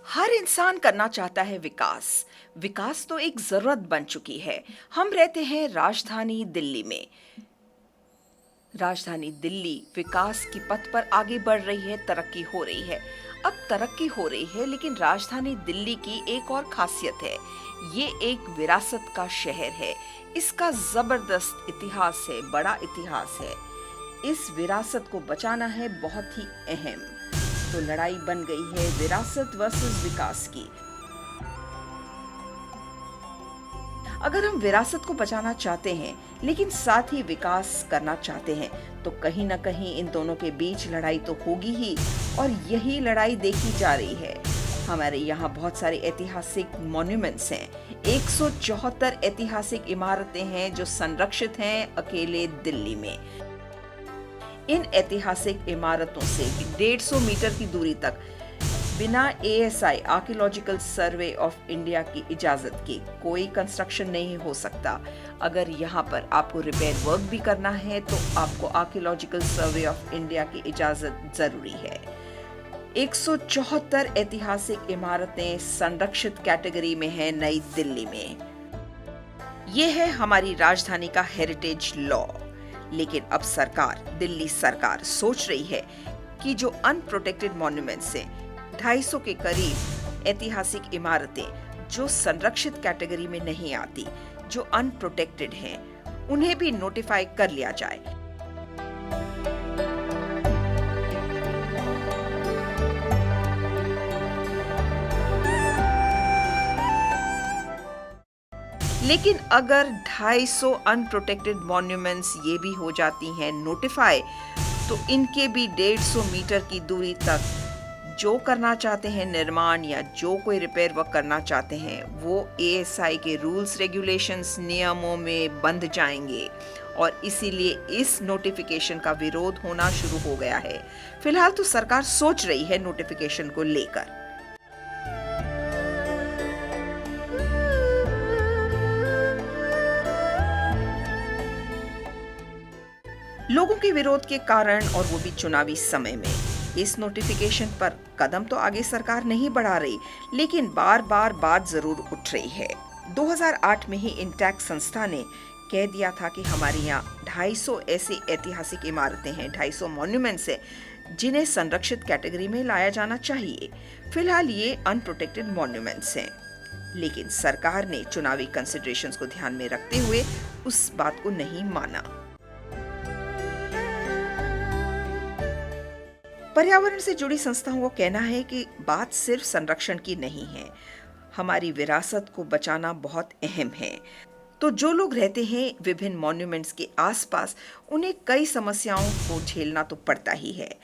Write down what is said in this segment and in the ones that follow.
हर इंसान करना चाहता है विकास। विकास तो एक जरूरत बन चुकी है। हम रहते हैं राजधानी दिल्ली में। राजधानी दिल्ली विकास की पथ पर आगे बढ़ रही है, तरक्की हो रही है। अब तरक्की हो रही है, लेकिन राजधानी दिल्ली की एक और खासियत है। ये एक विरासत का शहर है। इसका जबरदस्त इतिहास है, बड़ा इतिहास है। इस विरासत को बचाना है बहुत ही अहम। तो लड़ाई बन गई है विरासत वर्सेस विकास की। अगर हम विरासत को बचाना चाहते हैं लेकिन साथ ही विकास करना चाहते हैं, तो कहीं ना कहीं इन दोनों के बीच लड़ाई तो होगी ही। और यही लड़ाई देखी जा रही है। हमारे यहाँ बहुत सारे ऐतिहासिक मॉन्यूमेंट्स हैं। 174 ऐतिहासिक इमारतें हैं जो संरक्षित हैं अकेले दिल्ली में। इन ऐतिहासिक इमारतों से 150 मीटर की दूरी तक बिना ASI archaeological survey of India की इजाजत के कोई कंस्ट्रक्शन नहीं हो सकता। अगर यहाँ पर आपको रिपेयर वर्क भी करना है तो आपको आर्कियोलॉजिकल सर्वे ऑफ इंडिया की इजाजत जरूरी है। 174 ऐतिहासिक इमारतें संरक्षित कैटेगरी में है नई दिल्ली में। ये है हमारी राजधानी का हेरिटेज लॉ। लेकिन अब दिल्ली सरकार सोच रही है कि जो अनप्रोटेक्टेड मॉन्यूमेंट्स हैं, 250 के करीब ऐतिहासिक इमारतें जो संरक्षित कैटेगरी में नहीं आती, जो अनप्रोटेक्टेड हैं, उन्हें भी नोटिफाई कर लिया जाए। लेकिन अगर 250 अनप्रोटेक्टेड मॉन्यूमेंट्स ये भी हो जाती हैं नोटिफाई, तो इनके भी 150 मीटर की दूरी तक जो करना चाहते हैं निर्माण या जो कोई रिपेयर वर्क करना चाहते हैं, वो ASI के रूल्स रेगुलेशंस नियमों में बंध जाएंगे। और इसीलिए इस नोटिफिकेशन का विरोध होना शुरू हो गया है। फिलहाल तो सरकार सोच रही है नोटिफिकेशन को लेकर। लोगों के विरोध के कारण, और वो भी चुनावी समय में, इस नोटिफिकेशन पर कदम तो आगे सरकार नहीं बढ़ा रही, लेकिन बार बार बात जरूर उठ रही है। 2008 में ही इंटैक्ट संस्था ने कह दिया था कि हमारे यहाँ 250 ऐसी ऐतिहासिक इमारतें हैं, 250 मॉन्यूमेंट्स हैं, जिन्हें संरक्षित कैटेगरी में लाया जाना चाहिए। फिलहाल ये अनप्रोटेक्टेड मॉन्यूमेंट्स हैं। लेकिन सरकार ने चुनावी कंसिडरेशंस को ध्यान में रखते हुए उस बात को नहीं माना। पर्यावरण से जुड़ी संस्थाओं को कहना है कि बात सिर्फ संरक्षण की नहीं है, हमारी विरासत को बचाना बहुत अहम है। तो जो लोग रहते हैं विभिन्न मॉन्यूमेंट्स के आसपास, उन्हें कई समस्याओं को झेलना तो पड़ता ही है।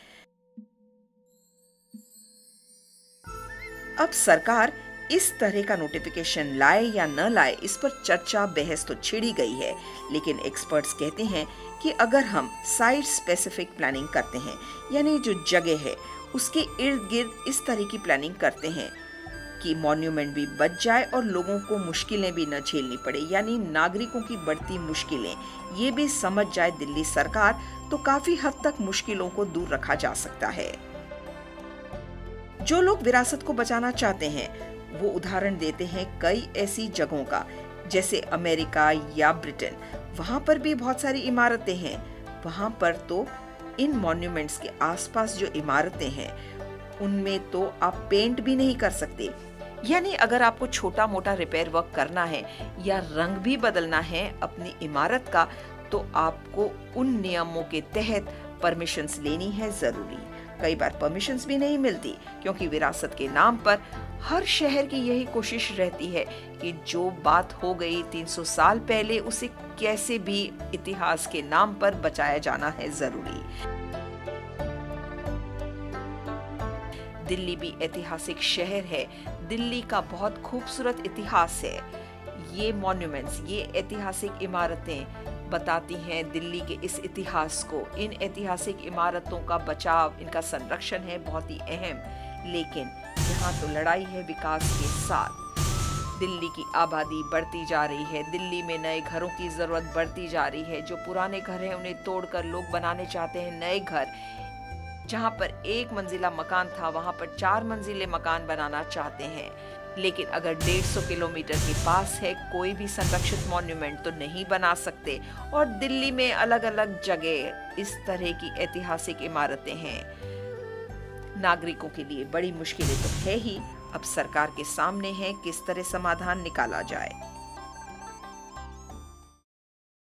अब सरकार इस तरह का नोटिफिकेशन लाए या न लाए, इस पर चर्चा बहस तो छिड़ी गई है। लेकिन एक्सपर्ट्स कहते हैं कि अगर हम साइट स्पेसिफिक प्लानिंग करते हैं, यानी जो जगह है उसके इर्द गिर्द इस तरह की प्लानिंग करते हैं कि मॉन्यूमेंट भी बच जाए और लोगों को मुश्किलें भी न झेलनी पड़े, यानी नागरिकों की बढ़ती मुश्किलें ये भी समझ जाए दिल्ली सरकार, तो काफी हद तक मुश्किलों को दूर रखा जा सकता है। जो लोग विरासत को बचाना चाहते हैं वो उदाहरण देते हैं कई ऐसी जगहों का, जैसे अमेरिका या ब्रिटेन। वहां पर भी बहुत सारी इमारतें हैं। वहां पर तो इन मॉन्यूमेंट्स के आसपास जो इमारतें हैं उनमें तो आप पेंट भी नहीं कर सकते। यानी अगर आपको छोटा मोटा रिपेयर वर्क करना है या रंग भी बदलना है अपनी इमारत का, तो आपको उन नियमों के तहत परमिशंस लेनी है जरूरी। कई बार परमिशंस भी नहीं मिलती, क्योंकि विरासत के नाम पर हर शहर की यही कोशिश रहती है कि जो बात हो गई 300 साल पहले, उसे कैसे भी इतिहास के नाम पर बचाया जाना है जरूरी। दिल्ली भी ऐतिहासिक शहर है। दिल्ली का बहुत खूबसूरत इतिहास है। ये मॉन्यूमेंट्स, ये ऐतिहासिक इमारतें बताती हैं दिल्ली के इस इतिहास को। इन ऐतिहासिक इमारतों का बचाव, इनका संरक्षण है बहुत ही अहम। लेकिन यहाँ तो लड़ाई है विकास के साथ। दिल्ली की आबादी बढ़ती जा रही है, दिल्ली में नए घरों की जरूरत बढ़ती जा रही है। जो पुराने घर हैं उन्हें तोड़कर लोग बनाने चाहते हैं नए घर। जहां पर 1 मंजिला मकान था वहां पर 4 मंजिले मकान बनाना चाहते हैं। लेकिन अगर 150 किलोमीटर के पास है, कोई भी संरक्षित मॉन्यूमेंट तो नहीं बना सकते। और दिल्ली में अलग अलग जगह इस तरह की ऐतिहासिक इमारतें हैं। नागरिकों के लिए बड़ी मुश्किलें तो है ही, अब सरकार के सामने है किस तरह समाधान निकाला जाए।